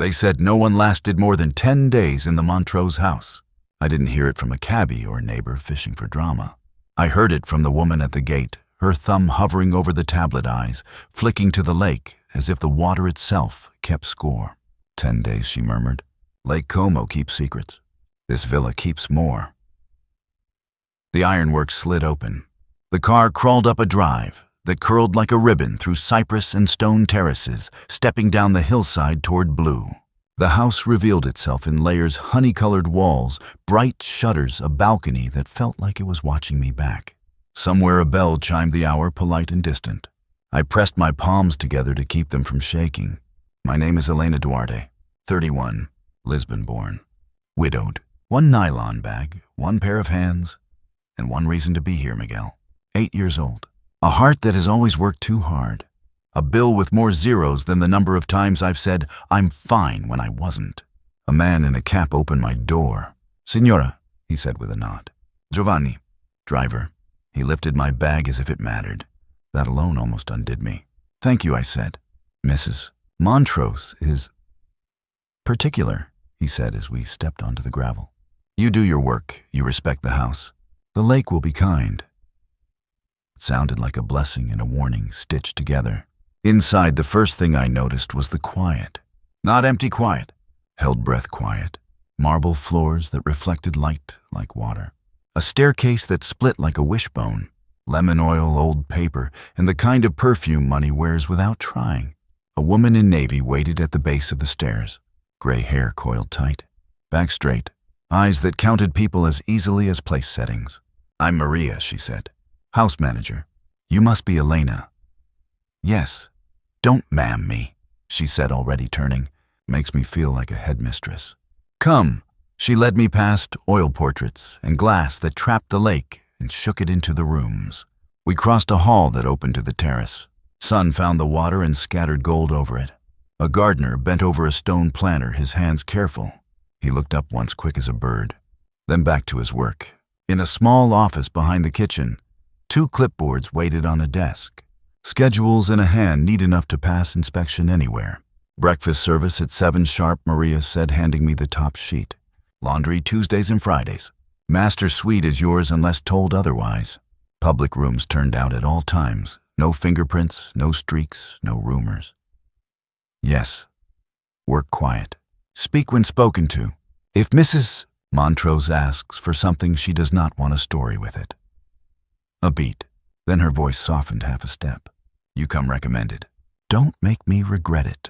They said no one lasted more than 10 days in the Montrose house. I didn't hear it from a cabbie or a neighbor fishing for drama. I heard it from the woman at the gate, her thumb hovering over the tablet eyes, flicking to the lake as if the water itself kept score. 10 days, she murmured. Lake Como keeps secrets. This villa keeps more. The ironwork slid open. The car crawled up a drive that curled like a ribbon through cypress and stone terraces, stepping down the hillside toward blue. The house revealed itself in layers, honey-colored walls, bright shutters, a balcony that felt like it was watching me back. Somewhere a bell chimed the hour, polite and distant. I pressed my palms together to keep them from shaking. My name is Elena Duarte, 31, Lisbon born. Widowed. One nylon bag, one pair of hands, and one reason to be here, Miguel. 8 years old. A heart that has always worked too hard. A bill with more zeros than the number of times I've said, I'm fine when I wasn't. A man in a cap opened my door. Signora, he said with a nod. Giovanni, driver. He lifted my bag as if it mattered. That alone almost undid me. Thank you, I said. Mrs. Montrose is particular, he said as we stepped onto the gravel. You do your work. You respect the house. The lake will be kind. It sounded like a blessing and a warning stitched together. Inside, the first thing I noticed was the quiet. Not empty quiet. Held breath quiet. Marble floors that reflected light like water. A staircase that split like a wishbone. Lemon oil, old paper, and the kind of perfume money wears without trying. A woman in navy waited at the base of the stairs. Gray hair coiled tight. Back straight. Eyes that counted people as easily as place settings. I'm Maria, she said. House manager. You must be Elena. Yes. Don't ma'am me, she said, already turning. Makes me feel like a headmistress. Come. She led me past oil portraits and glass that trapped the lake and shook it into the rooms. We crossed a hall that opened to the terrace. Sun found the water and scattered gold over it. A gardener bent over a stone planter, his hands careful. He looked up once, quick as a bird, then back to his work. In a small office behind the kitchen, 2 clipboards waited on a desk. Schedules in a hand neat enough to pass inspection anywhere. Breakfast service at 7 sharp, Maria said, handing me the top sheet. Laundry Tuesdays and Fridays. Master suite is yours unless told otherwise. Public rooms turned out at all times. No fingerprints, no streaks, no rumors. Yes. Work quiet. Speak when spoken to. If Mrs. Montrose asks for something, she does not want a story with it. A beat. Then her voice softened half a step. You come recommended. Don't make me regret it.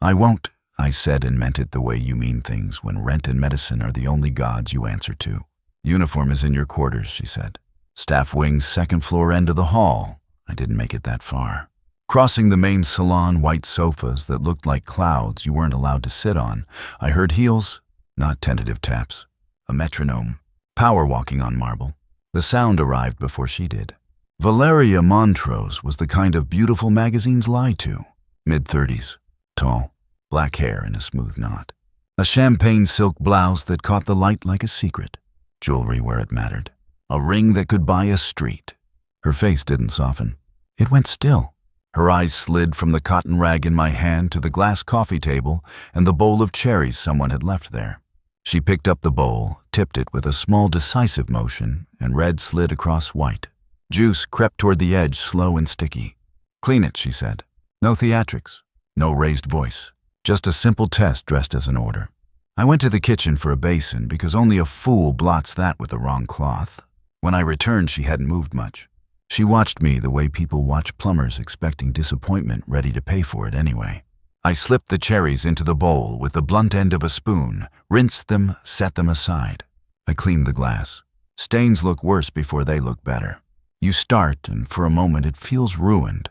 I won't, I said, and meant it the way you mean things when rent and medicine are the only gods you answer to. Uniform is in your quarters, she said. Staff wing's 2nd floor end of the hall. I didn't make it that far. Crossing the main salon, white sofas that looked like clouds you weren't allowed to sit on, I heard heels, not tentative taps. A metronome. Power walking on marble. The sound arrived before she did. Valeria Montrose was the kind of beautiful magazines lie to. Mid-30s. Tall. Black hair in a smooth knot. A champagne silk blouse that caught the light like a secret. Jewelry where it mattered. A ring that could buy a street. Her face didn't soften. It went still. Her eyes slid from the cotton rag in my hand to the glass coffee table and the bowl of cherries someone had left there. She picked up the bowl, tipped it with a small decisive motion, and red slid across white. Juice crept toward the edge, slow and sticky. Clean it, she said. No theatrics. No raised voice. Just a simple test dressed as an order. I went to the kitchen for a basin because only a fool blots that with the wrong cloth. When I returned, she hadn't moved much. She watched me the way people watch plumbers, expecting disappointment, ready to pay for it anyway. I slipped the cherries into the bowl with the blunt end of a spoon, rinsed them, set them aside. I cleaned the glass. Stains look worse before they look better. You start, and for a moment it feels ruined.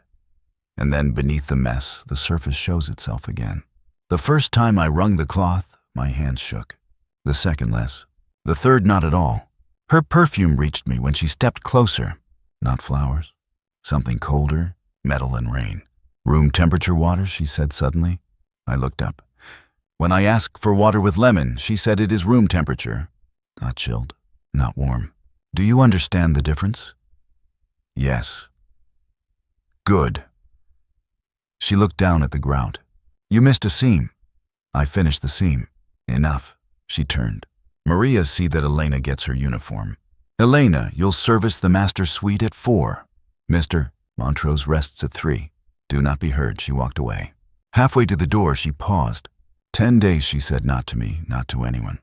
And then beneath the mess, the surface shows itself again. The first time I wrung the cloth, my hands shook. The second less. The third not at all. Her perfume reached me when she stepped closer. Not flowers. Something colder, metal and rain. Room temperature water, she said suddenly. I looked up. When I ask for water with lemon, she said it is room temperature. Not chilled, not warm. Do you understand the difference? Yes. Good. She looked down at the grout. You missed a seam. I finished the seam. Enough. She turned. Maria, see that Elena gets her uniform. Elena, you'll service the master suite at 4. Mr. Montrose rests at 3. Do not be heard, she walked away. Halfway to the door, she paused. 10 days, she said, not to me, not to anyone.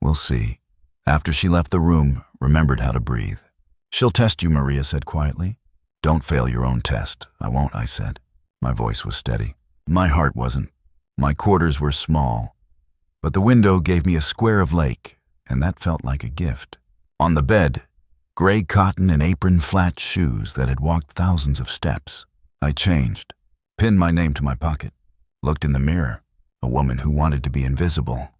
We'll see. After she left the room, remembered how to breathe. She'll test you, Maria said quietly. Don't fail your own test. I won't, I said. My voice was steady. My heart wasn't. My quarters were small. But the window gave me a square of lake, and that felt like a gift. On the bed, gray cotton and apron flat shoes that had walked thousands of steps. I changed, pinned my name to my pocket, looked in the mirror, a woman who wanted to be invisible,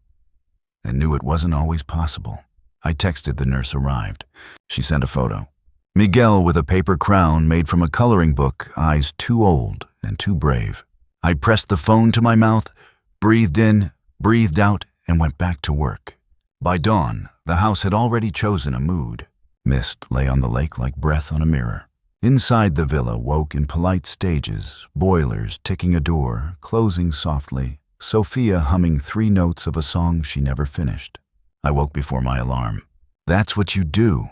and knew it wasn't always possible. I texted the nurse arrived. She sent a photo. Miguel with a paper crown made from a coloring book, eyes too old and too brave. I pressed the phone to my mouth, breathed in, breathed out, and went back to work. By dawn, the house had already chosen a mood. Mist lay on the lake like breath on a mirror. Inside the villa woke in polite stages, boilers ticking a door, closing softly, Sophia humming 3 notes of a song she never finished. I woke before my alarm. That's what you do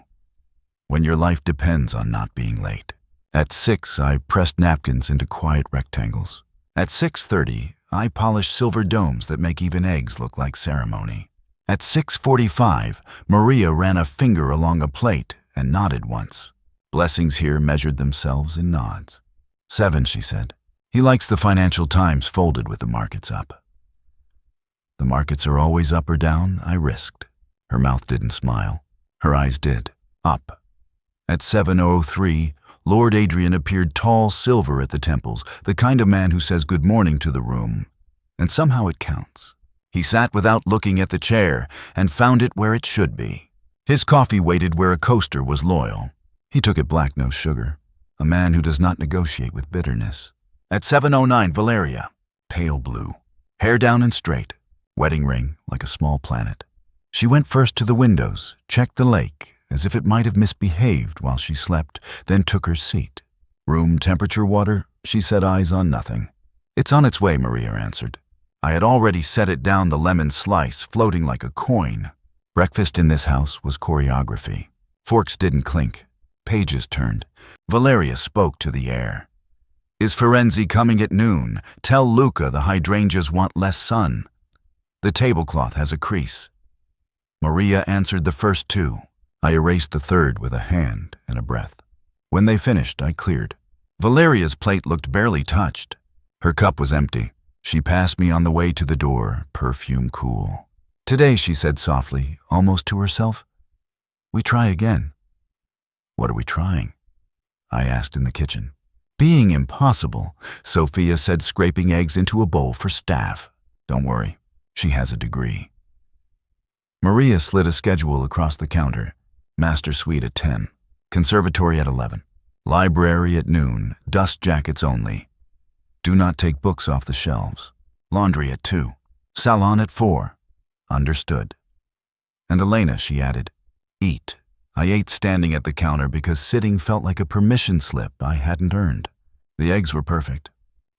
when your life depends on not being late. At 6, I pressed napkins into quiet rectangles. At 6:30, I polished silver domes that make even eggs look like ceremony. At 6:45, Maria ran a finger along a plate and nodded once. Blessings here measured themselves in nods. 7, she said. He likes the Financial Times folded with the markets up. The markets are always up or down, I risked. Her mouth didn't smile. Her eyes did. Up. At 7:03, Lord Adrian appeared tall silver at the temples, the kind of man who says good morning to the room. And somehow it counts. He sat without looking at the chair and found it where it should be. His coffee waited where a coaster was loyal. He took it black, no sugar. A man who does not negotiate with bitterness. At 7:09, Valeria, pale blue, hair down and straight, wedding ring like a small planet. She went first to the windows, checked the lake, as if it might have misbehaved while she slept, then took her seat. Room temperature water, she said, eyes on nothing. It's on its way, Maria answered. I had already set it down the lemon slice, floating like a coin. Breakfast in this house was choreography. Forks didn't clink. Pages turned. Valeria spoke to the air. Is Ferenzi coming at noon? Tell Luca the hydrangeas want less sun. The tablecloth has a crease. Maria answered the first 2. I erased the third with a hand and a breath. When they finished, I cleared. Valeria's plate looked barely touched. Her cup was empty. She passed me on the way to the door, perfume cool. Today, she said softly, almost to herself, we try again. What are we trying? I asked in the kitchen. Being impossible, Sophia said, scraping eggs into a bowl for staff. Don't worry, she has a degree. Maria slid a schedule across the counter. Master suite at 10, conservatory at 11, library at noon, dust jackets only. Do not take books off the shelves. Laundry at 2, salon at 4. Understood. And Elena, she added, eat. I ate standing at the counter because sitting felt like a permission slip I hadn't earned. The eggs were perfect.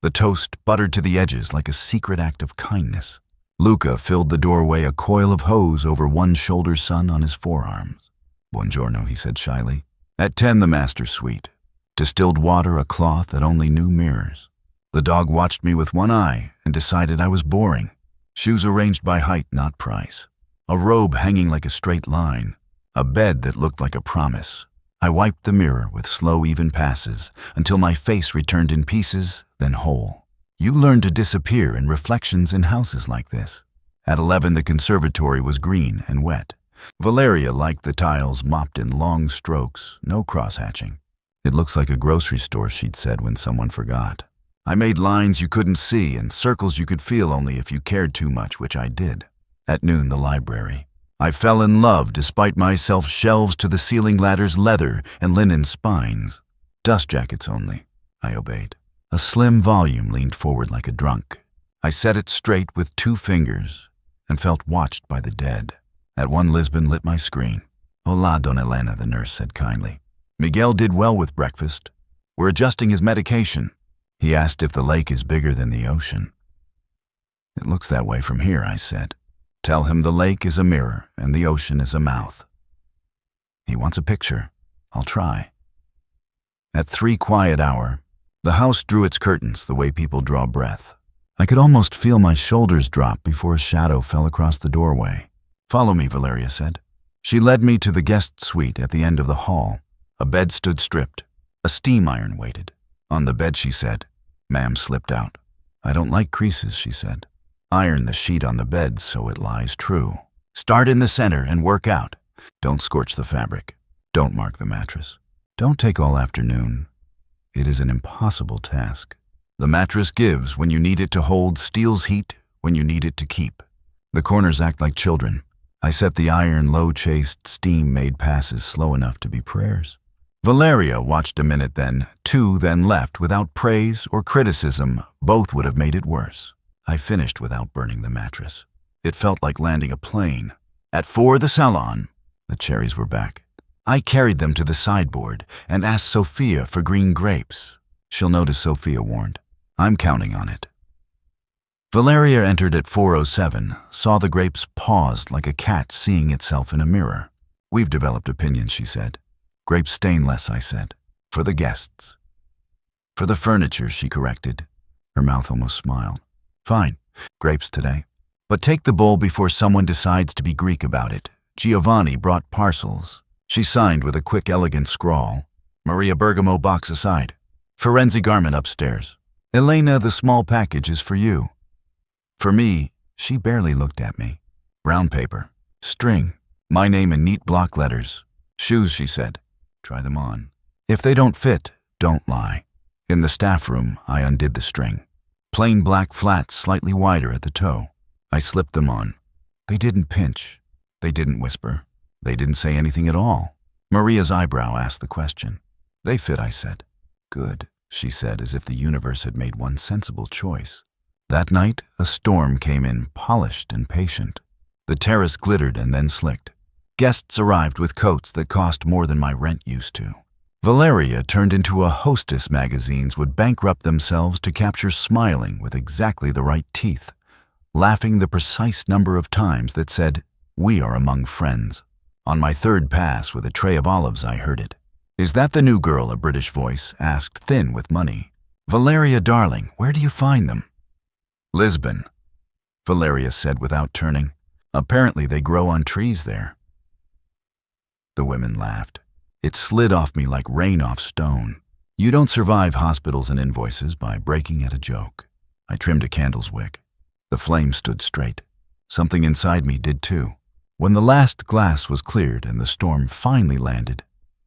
The toast buttered to the edges like a secret act of kindness. Luca filled the doorway, a coil of hose over one shoulder, sun on his forearms. Buongiorno, he said shyly. At 10, the master suite. Distilled water, a cloth that only knew mirrors. The dog watched me with one eye and decided I was boring. Shoes arranged by height, not price. A robe hanging like a straight line. A bed that looked like a promise. I wiped the mirror with slow, even passes until my face returned in pieces, then whole. You learn to disappear in reflections in houses like this. At 11, the conservatory was green and wet. Valeria liked the tiles mopped in long strokes, no cross-hatching. It looks like a grocery store, she'd said when someone forgot. I made lines you couldn't see and circles you could feel only if you cared too much, which I did. At noon, the library. I fell in love despite myself, shelves to the ceiling, ladders, leather and linen spines. Dust jackets only, I obeyed. A slim volume leaned forward like a drunk. I set it straight with 2 fingers and felt watched by the dead. At 1, Lisbon lit my screen. Hola, Don Elena, the nurse said kindly. Miguel did well with breakfast. We're adjusting his medication. He asked if the lake is bigger than the ocean. It looks that way from here, I said. Tell him the lake is a mirror and the ocean is a mouth. He wants a picture. I'll try. At 3 quiet hour, the house drew its curtains the way people draw breath. I could almost feel my shoulders drop before a shadow fell across the doorway. Follow me, Valeria said. She led me to the guest suite at the end of the hall. A bed stood stripped. A steam iron waited. On the bed, she said. Ma'am slipped out. I don't like creases, she said. Iron the sheet on the bed so it lies true. Start in the center and work out. Don't scorch the fabric. Don't mark the mattress. Don't take all afternoon. It is an impossible task. The mattress gives when you need it to hold, steals heat when you need it to keep. The corners act like children. I set the iron low-chased, steam-made passes slow enough to be prayers. Valeria watched a minute then, 2 then left without praise or criticism. Both would have made it worse. I finished without burning the mattress. It felt like landing a plane. At 4, the salon. The cherries were back. I carried them to the sideboard and asked Sophia for green grapes. She'll notice, Sophia warned. I'm counting on it. Valeria entered at 4:07, saw the grapes paused like a cat seeing itself in a mirror. We've developed opinions, she said. Grapes stain less, I said. For the guests. For the furniture, she corrected. Her mouth almost smiled. Fine, grapes today. But take the bowl before someone decides to be Greek about it. Giovanni brought parcels. She signed with a quick, elegant scrawl. Maria Bergamo box aside. Ferenzi garment upstairs. Elena, the small package is for you. For me, she barely looked at me. Brown paper. String. My name in neat block letters. Shoes, she said. Try them on. If they don't fit, don't lie. In the staff room, I undid the string. Plain black flats slightly wider at the toe. I slipped them on. They didn't pinch. They didn't whisper. They didn't say anything at all. Maria's eyebrow asked the question. They fit, I said. Good, she said, as if the universe had made one sensible choice. That night, a storm came in, polished and patient. The terrace glittered and then slicked. Guests arrived with coats that cost more than my rent used to. Valeria, turned into a hostess, magazines would bankrupt themselves to capture smiling with exactly the right teeth, laughing the precise number of times that said, "We are among friends." On my 3rd pass with a tray of olives, I heard it. Is that the new girl? A British voice asked, thin with money. Valeria, darling, where do you find them? Lisbon, Valeria said without turning. Apparently they grow on trees there. The women laughed. It slid off me like rain off stone. You don't survive hospitals and invoices by breaking at a joke. I trimmed a candle's wick. The flame stood straight. Something inside me did too. When the last glass was cleared and the storm finally landed,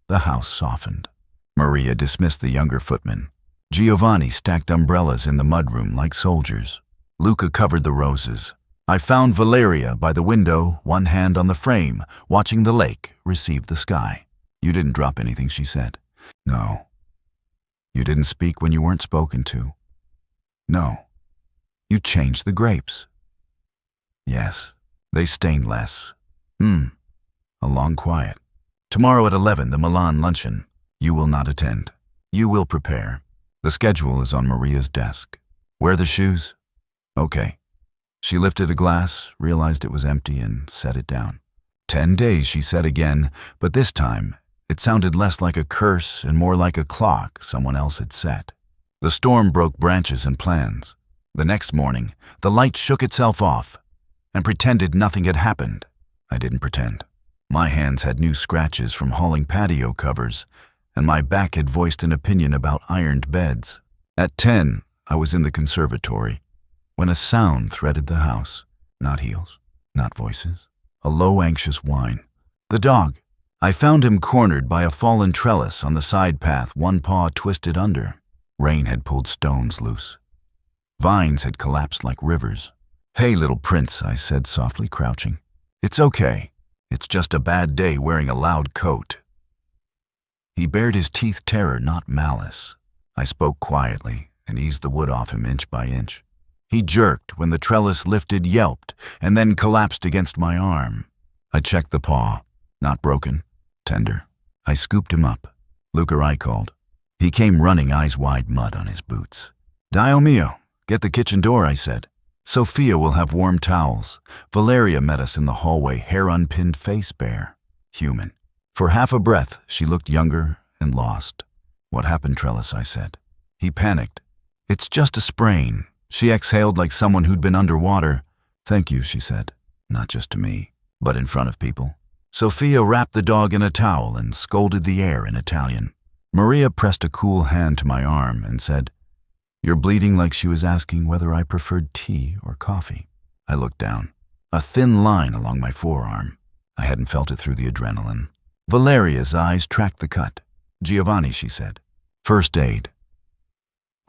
the house softened. Maria dismissed the younger footmen. Giovanni stacked umbrellas in the mudroom like soldiers. Luca covered the roses. I found Valeria by the window, one hand on the frame, watching the lake receive the sky. You didn't drop anything, she said. No. You didn't speak when you weren't spoken to. No. You changed the grapes. Yes. They stained less. A long quiet. Tomorrow at 11, the Milan luncheon. You will not attend. You will prepare. The schedule is on Maria's desk. Wear the shoes? Okay. She lifted a glass, realized it was empty, and set it down. 10 days, she said again, but this time it sounded less like a curse and more like a clock someone else had set. The storm broke branches and plans. The next morning, the light shook itself off and pretended nothing had happened. I didn't pretend. My hands had new scratches from hauling patio covers, and my back had voiced an opinion about ironed beds. At 10, I was in the conservatory, when a sound threaded the house. Not heels, not voices. A low, anxious whine. The dog. I found him cornered by a fallen trellis on the side path, one paw twisted under. Rain had pulled stones loose. Vines had collapsed like rivers. Hey, little prince, I said softly, crouching. It's okay. It's just a bad day wearing a loud coat. He bared his teeth terror, not malice. I spoke quietly and eased the wood off him inch by inch. He jerked when the trellis lifted, yelped, and then collapsed against my arm. I checked the paw. Not broken. Tender. I scooped him up. Luca, I called. He came running, eyes wide, mud on his boots. Dio mio. Get the kitchen door, I said. Sophia will have warm towels. Valeria met us in the hallway, hair unpinned, face bare. Human. For half a breath, she looked younger and lost. What happened, Trellis? I said. He panicked. It's just a sprain. She exhaled like someone who'd been underwater. Thank you, she said. Not just to me, but in front of people. Sophia wrapped the dog in a towel and scolded the air in Italian. Maria pressed a cool hand to my arm and said, You're bleeding, like she was asking whether I preferred tea or coffee. I looked down. A thin line along my forearm. I hadn't felt it through the adrenaline. Valeria's eyes tracked the cut. Giovanni, she said. First aid.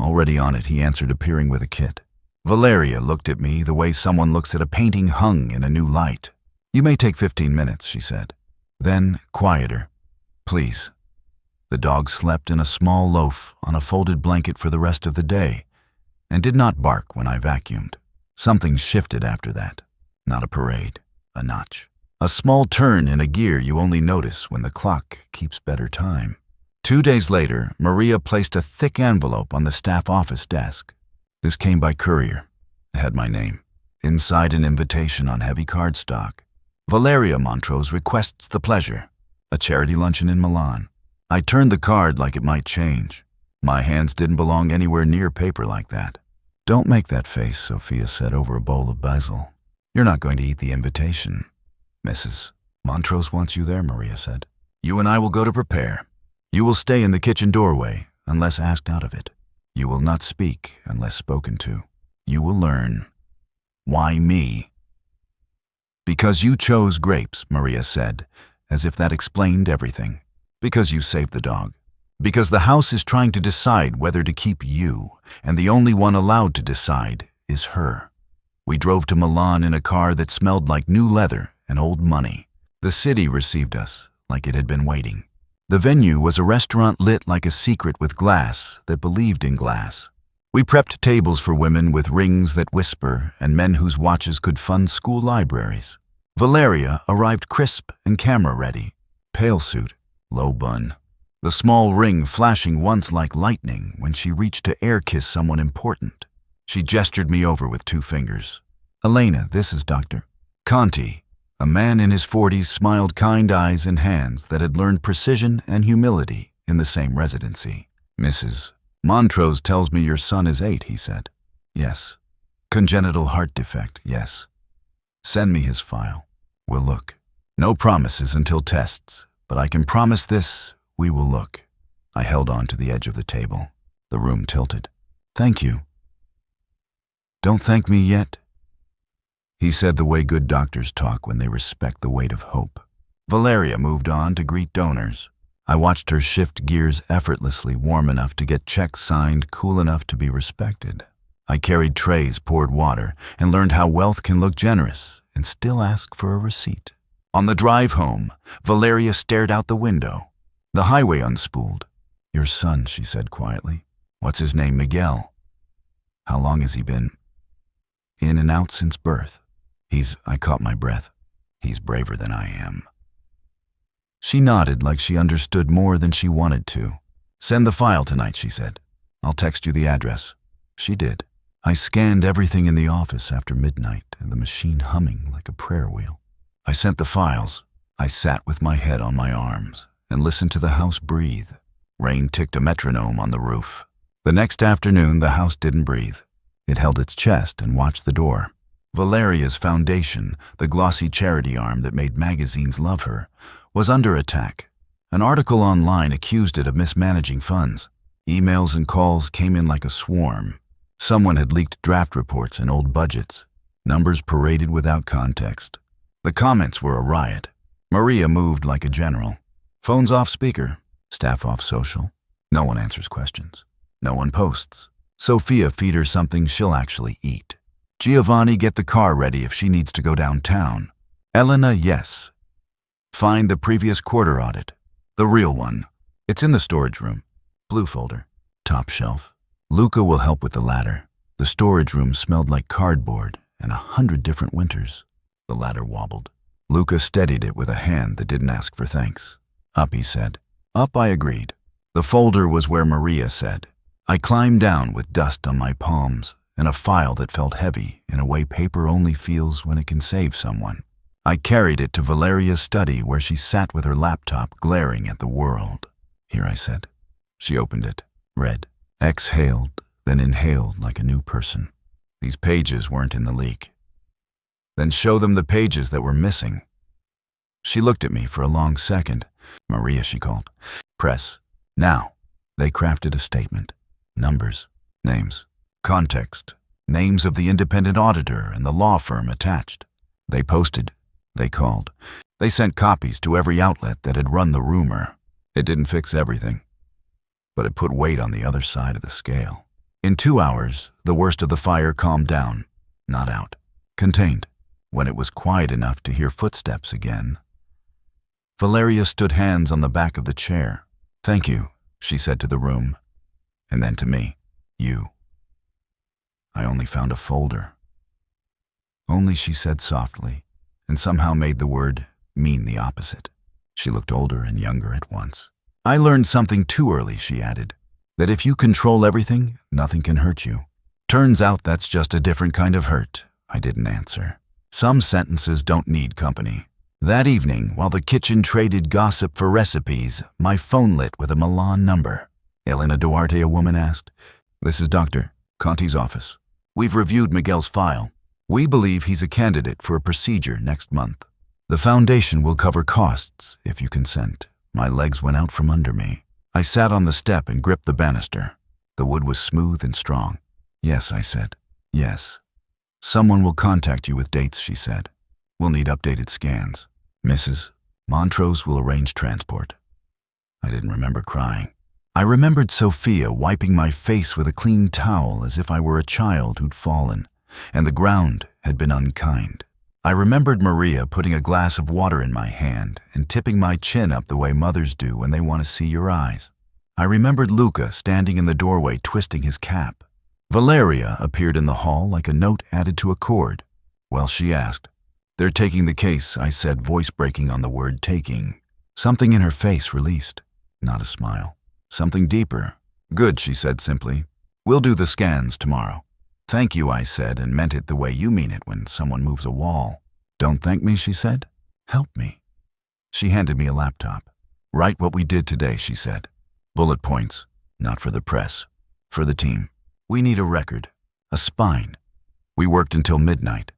Already on it, he answered, appearing with a kit. Valeria looked at me the way someone looks at a painting hung in a new light. You may take 15 minutes, she said. Then, quieter. Please. The dog slept in a small loaf on a folded blanket for the rest of the day and did not bark when I vacuumed. Something shifted after that. Not a parade, a notch. A small turn in a gear you only notice when the clock keeps better time. 2 days later, Maria placed a thick envelope on the staff office desk. This came by courier. It had my name. Inside, an invitation on heavy cardstock. Valeria Montrose requests the pleasure. A charity luncheon in Milan. I turned the card like it might change. My hands didn't belong anywhere near paper like that. Don't make that face, Sophia said over a bowl of basil. You're not going to eat the invitation. Mrs. Montrose wants you there, Maria said. You and I will go to prepare. You will stay in the kitchen doorway unless asked out of it. You will not speak unless spoken to. You will learn. Why me? Because you chose grapes, Maria said, as if that explained everything. Because you saved the dog. Because the house is trying to decide whether to keep you, and the only one allowed to decide is her. We drove to Milan in a car that smelled like new leather and old money. The city received us like it had been waiting. The venue was a restaurant lit like a secret with glass that believed in glass. We prepped tables for women with rings that whisper and men whose watches could fund school libraries. Valeria arrived crisp and camera-ready. Pale suit, low bun. The small ring flashing once like lightning when she reached to air-kiss someone important. She gestured me over with 2 fingers. Elena, this is Dr. Conti. A man in his 40s smiled, kind eyes and hands that had learned precision and humility in the same residency. Mrs. Montrose tells me your son is 8, he said. Yes. Congenital heart defect, yes. Send me his file. We'll look. No promises until tests, but I can promise this, we will look. I held on to the edge of the table. The room tilted. Thank you. Don't thank me yet. He said the way good doctors talk when they respect the weight of hope. Valeria moved on to greet donors. I watched her shift gears effortlessly, warm enough to get checks signed, cool enough to be respected. I carried trays, poured water, and learned how wealth can look generous and still ask for a receipt. On the drive home, Valeria stared out the window. The highway unspooled. Your son, she said quietly. What's his name, Miguel? How long has he been? In and out since birth. I caught my breath. He's braver than I am. She nodded like she understood more than she wanted to. Send the file tonight, she said. I'll text you the address. She did. I scanned everything in the office after midnight and the machine humming like a prayer wheel. I sent the files. I sat with my head on my arms and listened to the house breathe. Rain ticked a metronome on the roof. The next afternoon, the house didn't breathe. It held its chest and watched the door. Valeria's foundation, the glossy charity arm that made magazines love her, was under attack. An article online accused it of mismanaging funds. Emails and calls came in like a swarm. Someone had leaked draft reports and old budgets. Numbers paraded without context. The comments were a riot. Maria moved like a general. Phones off speaker, staff off social. No one answers questions. No one posts. Sophia, feed her something she'll actually eat. Giovanni, get the car ready if she needs to go downtown. Elena, yes. Find the previous quarter audit. The real one. It's in the storage room. Blue folder. Top shelf. Luca will help with the ladder. The storage room smelled like cardboard and 100 different winters. The ladder wobbled. Luca steadied it with a hand that didn't ask for thanks. Up, he said. Up, I agreed. The folder was where Maria said. I climbed down with dust on my palms and a file that felt heavy in a way paper only feels when it can save someone. I carried it to Valeria's study where she sat with her laptop glaring at the world. "Here," I said. She opened it, read, exhaled, then inhaled like a new person. These pages weren't in the leak. "Then show them the pages that were missing." She looked at me for a long second. "Maria," she called. "Press. Now." They crafted a statement. Numbers, names, context, names of the independent auditor and the law firm attached. They posted. They called. They sent copies to every outlet that had run the rumor. It didn't fix everything, but it put weight on the other side of the scale. In 2 hours, the worst of the fire calmed down, not out, contained, when it was quiet enough to hear footsteps again. Valeria stood hands on the back of the chair. "Thank you," she said to the room, and then to me, "You." "I only found a folder." "Only," she said softly, and somehow made the word mean the opposite. She looked older and younger at once. "I learned something too early," she added, "that if you control everything, nothing can hurt you." "Turns out that's just a different kind of hurt," I didn't answer. "Some sentences don't need company." That evening, while the kitchen traded gossip for recipes, my phone lit with a Milan number. "Elena Duarte," a woman asked. "This is Dr. Conti's office. We've reviewed Miguel's file. We believe he's a candidate for a procedure next month. The foundation will cover costs if you consent." My legs went out from under me. I sat on the step and gripped the banister. The wood was smooth and strong. "Yes," I said. "Yes." "Someone will contact you with dates," she said. "We'll need updated scans. Mrs. Montrose will arrange transport." I didn't remember crying. I remembered Sophia wiping my face with a clean towel as if I were a child who'd fallen, and the ground had been unkind. I remembered Maria putting a glass of water in my hand and tipping my chin up the way mothers do when they want to see your eyes. I remembered Luca standing in the doorway twisting his cap. Valeria appeared in the hall like a note added to a chord. "Well," she asked. "They're taking the case," I said, voice breaking on the word taking. Something in her face released. Not a smile. Something deeper. "Good," she said simply. "We'll do the scans tomorrow." "Thank you," I said, and meant it the way you mean it when someone moves a wall. "Don't thank me," she said. "Help me." She handed me a laptop. "Write what we did today," she said. "Bullet points, not for the press, for the team. We need a record, a spine." We worked until midnight.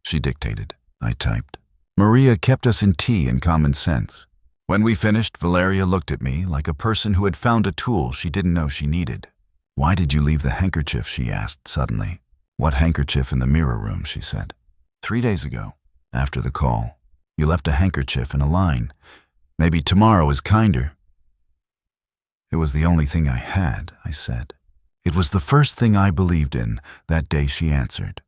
She dictated. I typed. Maria kept us in tea and common sense. When we finished, Valeria looked at me like a person who had found a tool she didn't know she needed. "Why did you leave the handkerchief?" she asked suddenly. "What handkerchief in the mirror room?" she said. 3 days ago, after the call. You left a handkerchief in a line. Maybe tomorrow is kinder." "It was the only thing I had," I said. It was the first thing I believed in. That day she answered.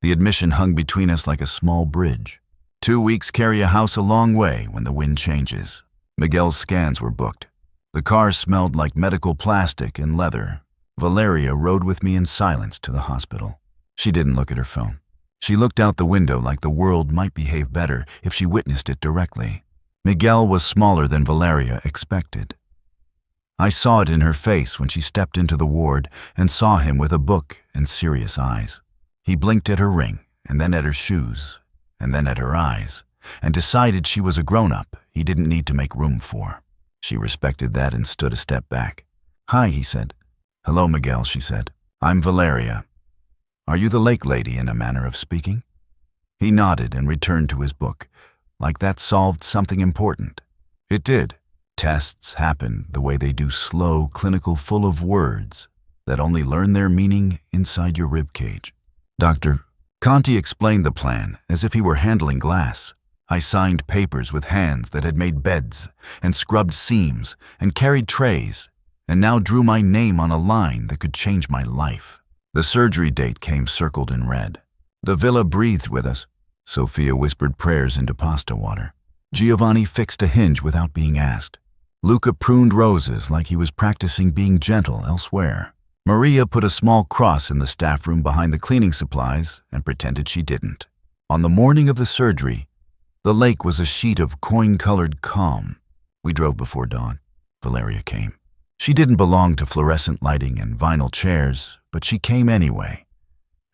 The admission hung between us like a small bridge. 2 weeks carry a house a long way when the wind changes. Miguel's scans were booked. The car smelled like medical plastic and leather. Valeria rode with me in silence to the hospital. She didn't look at her phone. She looked out the window like the world might behave better if she witnessed it directly. Miguel was smaller than Valeria expected. I saw it in her face when she stepped into the ward and saw him with a book and serious eyes. He blinked at her ring, and then at her shoes, and then at her eyes, and decided she was a grown-up he didn't need to make room for. She respected that and stood a step back. "Hi," he said. "Hello, Miguel," she said. "I'm Valeria. Are you the lake lady, in a manner of speaking?" He nodded and returned to his book, like that solved something important. It did. Tests happened the way they do slow, clinical, full of words that only learn their meaning inside your ribcage. Dr. Conti explained the plan as if he were handling glass. I signed papers with hands that had made beds and scrubbed seams and carried trays, and now drew my name on a line that could change my life. The surgery date came circled in red. The villa breathed with us. Sophia whispered prayers into pasta water. Giovanni fixed a hinge without being asked. Luca pruned roses like he was practicing being gentle elsewhere. Maria put a small cross in the staff room behind the cleaning supplies and pretended she didn't. On the morning of the surgery, the lake was a sheet of coin-colored calm. We drove before dawn. Valeria came. She didn't belong to fluorescent lighting and vinyl chairs, but she came anyway.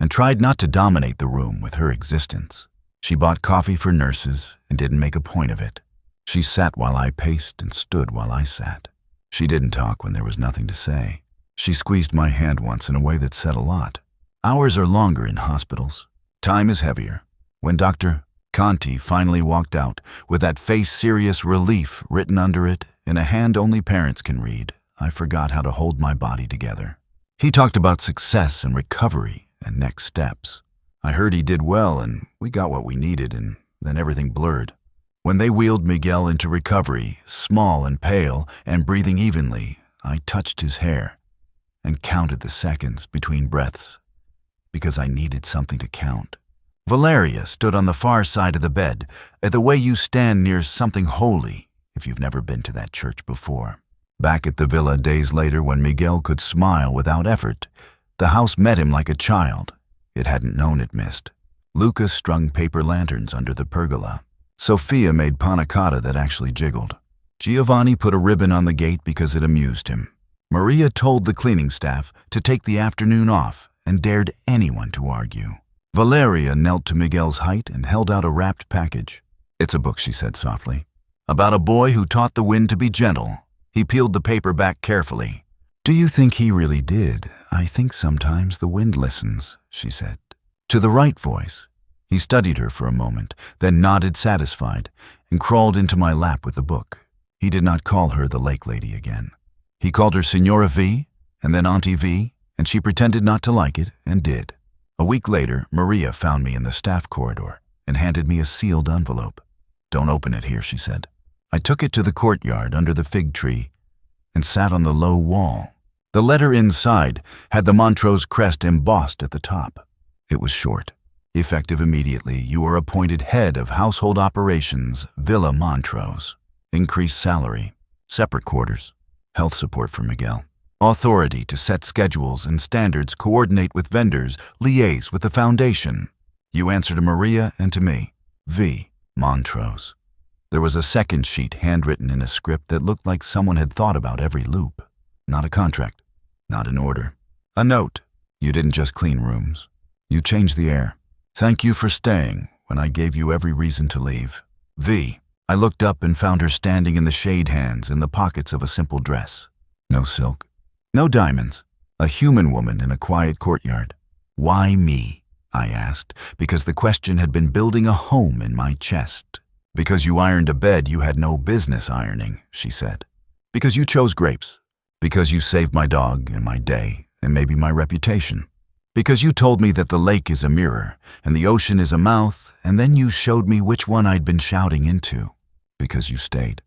and tried not to dominate the room with her existence. She bought coffee for nurses and didn't make a point of it. She sat while I paced and stood while I sat. She didn't talk when there was nothing to say. She squeezed my hand once in a way that said a lot. Hours are longer in hospitals. Time is heavier. When Dr. Conti finally walked out, with that face serious relief written under it in a hand only parents can read, I forgot how to hold my body together. He talked about success and recovery and next steps. I heard he did well and we got what we needed, and then everything blurred. When they wheeled Miguel into recovery, small and pale and breathing evenly, I touched his hair and counted the seconds between breaths because I needed something to count. Valeria stood on the far side of the bed, the way you stand near something holy if you've never been to that church before. Back at the villa days later, when Miguel could smile without effort, the house met him like a child it hadn't known it missed. Lucas strung paper lanterns under the pergola. Sophia made panna cotta that actually jiggled. Giovanni put a ribbon on the gate because it amused him. Maria told the cleaning staff to take the afternoon off and dared anyone to argue. Valeria knelt to Miguel's height and held out a wrapped package. "It's a book," she said softly, "about a boy who taught the wind to be gentle." He peeled the paper back carefully. "Do you think he really did? I think sometimes the wind listens," she said. To the right voice. He studied her for a moment, then nodded satisfied and crawled into my lap with the book. He did not call her the lake lady again. He called her Signora V and then Auntie V, and she pretended not to like it and did. A week later, Maria found me in the staff corridor and handed me a sealed envelope. "Don't open it here," she said. I took it to the courtyard under the fig tree and sat on the low wall. The letter inside had the Montrose crest embossed at the top. It was short. "Effective immediately, you are appointed head of household operations, Villa Montrose. Increased salary, separate quarters, health support for Miguel. Authority to set schedules and standards, coordinate with vendors, liaise with the foundation. You answer to Maria and to me, V. Montrose." There was a second sheet handwritten in a script that looked like someone had thought about every loop. Not a contract, not an order. A note. "You didn't just clean rooms. You changed the air. Thank you for staying when I gave you every reason to leave. V." I looked up and found her standing in the shade hands in the pockets of a simple dress. No silk, no diamonds. A human woman in a quiet courtyard. "Why me?" I asked, because the question had been building a home in my chest. "Because you ironed a bed you had no business ironing," she said. "Because you chose grapes. Because you saved my dog and my day and maybe my reputation. Because you told me that the lake is a mirror and the ocean is a mouth, and then you showed me which one I'd been shouting into. Because you stayed."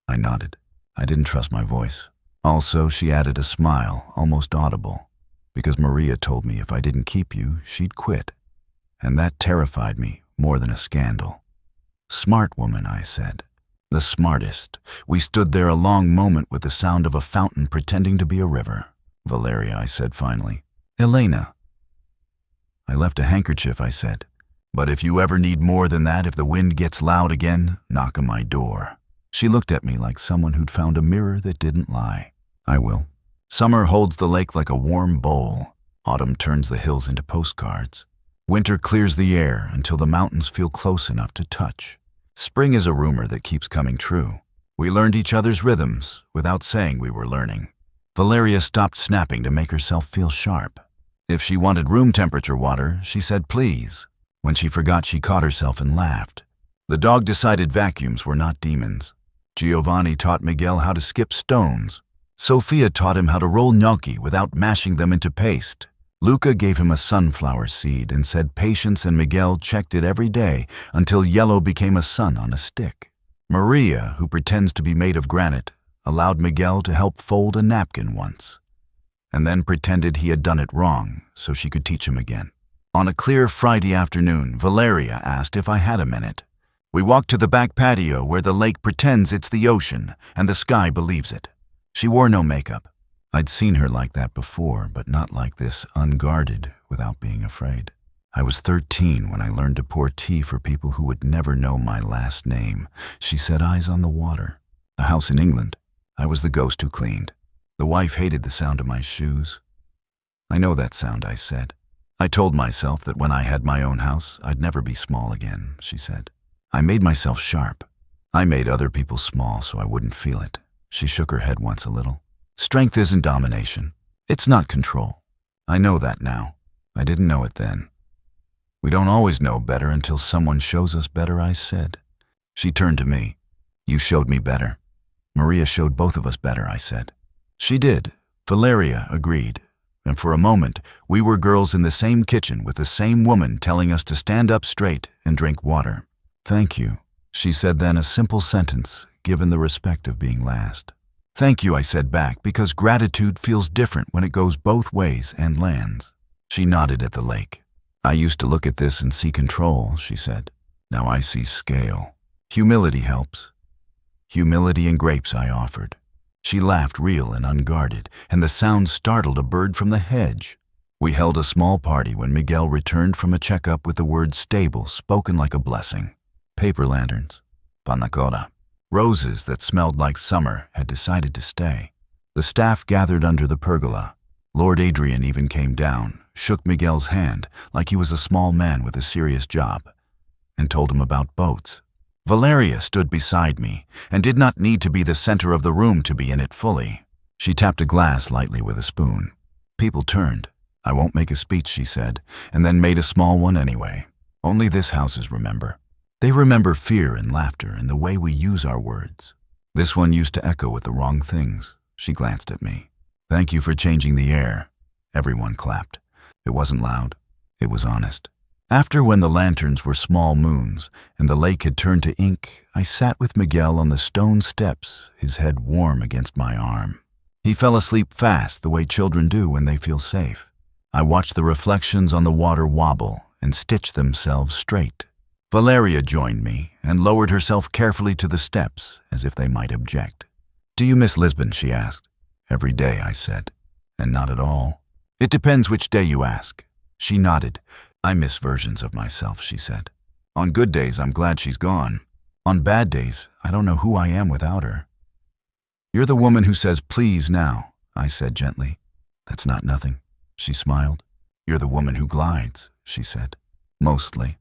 I nodded. I didn't trust my voice. Also, she added a smile, almost audible. "Because Maria told me if I didn't keep you, she'd quit. And that terrified me more than a scandal." "Smart woman," I said. "The smartest." We stood there a long moment with the sound of a fountain pretending to be a river. "Valeria," I said finally. "Elena." "I left a handkerchief," I said. "But if you ever need more than that, if the wind gets loud again, knock on my door." She looked at me like someone who'd found a mirror that didn't lie. "I will." Summer holds the lake like a warm bowl. Autumn turns the hills into postcards. Winter clears the air until the mountains feel close enough to touch. Spring is a rumor that keeps coming true. We learned each other's rhythms without saying we were learning. Valeria stopped snapping to make herself feel sharp. If she wanted room temperature water, she said please. When she forgot, she caught herself and laughed. The dog decided vacuums were not demons. Giovanni taught Miguel how to skip stones. Sophia taught him how to roll gnocchi without mashing them into paste. Luca gave him a sunflower seed and said Patience and Miguel checked it every day until yellow became a sun on a stick. Maria, who pretends to be made of granite, allowed Miguel to help fold a napkin once, and then pretended he had done it wrong so she could teach him again. On a clear Friday afternoon, Valeria asked if I had a minute. We walked to the back patio where the lake pretends it's the ocean and the sky believes it. She wore no makeup. I'd seen her like that before, but not like this, unguarded, without being afraid. I was 13 when I learned to pour tea for people who would never know my last name. She said eyes on the water. A house in England. I was the ghost who cleaned. The wife hated the sound of my shoes. "I know that sound," I said. I told myself that when I had my own house, I'd never be small again, she said. I made myself sharp. I made other people small so I wouldn't feel it. She shook her head once a little. Strength isn't domination. It's not control. I know that now. I didn't know it then. We don't always know better until someone shows us better, I said. She turned to me. You showed me better. Maria showed both of us better, I said. She did. Valeria agreed. And for a moment, we were girls in the same kitchen with the same woman telling us to stand up straight and drink water. Thank you, she said then, a simple sentence, given the respect of being last. Thank you, I said back, because gratitude feels different when it goes both ways and lands. She nodded at the lake. I used to look at this and see control, she said. Now I see scale. Humility helps. Humility and grapes, I offered. She laughed, real and unguarded, and the sound startled a bird from the hedge. We held a small party when Miguel returned from a checkup with the word stable spoken like a blessing. Paper lanterns, panna cotta, roses that smelled like summer had decided to stay. The staff gathered under the pergola. Lord Adrian even came down, shook Miguel's hand like he was a small man with a serious job, and told him about boats. Valeria stood beside me and did not need to be the center of the room to be in it fully. She tapped a glass lightly with a spoon. People turned. I won't make a speech, she said, and then made a small one anyway. Only this houses remember. They remember fear and laughter and the way we use our words. This one used to echo with the wrong things. She glanced at me. Thank you for changing the air. Everyone clapped. It wasn't loud. It was honest. After, when the lanterns were small moons and the lake had turned to ink, I sat with Miguel on the stone steps, his head warm against my arm. He fell asleep fast, the way children do when they feel safe. I watched the reflections on the water wobble and stitch themselves straight. Valeria joined me and lowered herself carefully to the steps, as if they might object. Do you miss Lisbon, she asked. Every day, I said. And not at all. It depends which day you ask. She nodded. I miss versions of myself, she said. On good days, I'm glad she's gone. On bad days, I don't know who I am without her. You're the woman who says please now, I said gently. That's not nothing, she smiled. You're the woman who glides, she said. Mostly.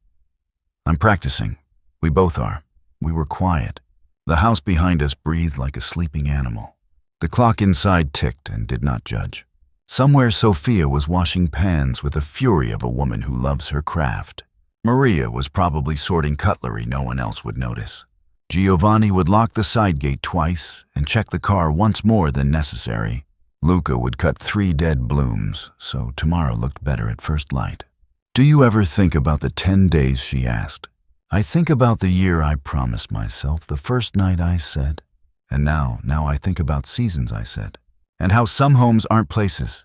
I'm practicing. We both are. We were quiet. The house behind us breathed like a sleeping animal. The clock inside ticked and did not judge. Somewhere Sophia was washing pans with the fury of a woman who loves her craft. Maria was probably sorting cutlery no one else would notice. Giovanni would lock the side gate twice and check the car once more than necessary. Luca would cut 3 dead blooms, so tomorrow looked better at first light. Do you ever think about the 10 days, she asked. I think about the year I promised myself, the first night I said. And now I think about seasons, I said. And how some homes aren't places.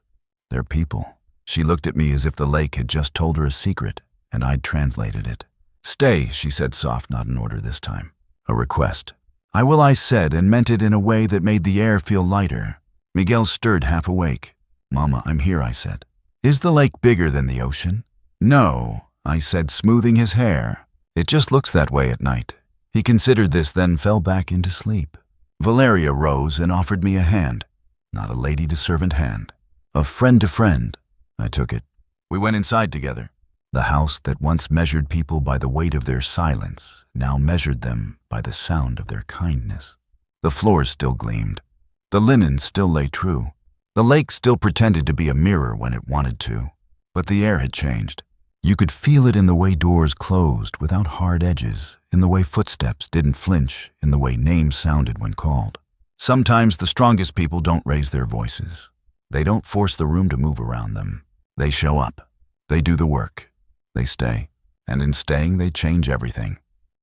They're people. She looked at me as if the lake had just told her a secret, and I'd translated it. Stay, she said soft, not an order this time. A request. I will, I said, and meant it in a way that made the air feel lighter. Miguel stirred half awake. Mama, I'm here, I said. Is the lake bigger than the ocean? No, I said, smoothing his hair. It just looks that way at night. He considered this, then fell back into sleep. Valeria rose and offered me a hand. Not a lady-to-servant hand. A friend to friend. I took it. We went inside together. The house that once measured people by the weight of their silence now measured them by the sound of their kindness. The floors still gleamed. The linen still lay true. The lake still pretended to be a mirror when it wanted to. But the air had changed. You could feel it in the way doors closed without hard edges, in the way footsteps didn't flinch, in the way names sounded when called. Sometimes the strongest people don't raise their voices. They don't force the room to move around them. They show up. They do the work. They stay. And in staying, they change everything.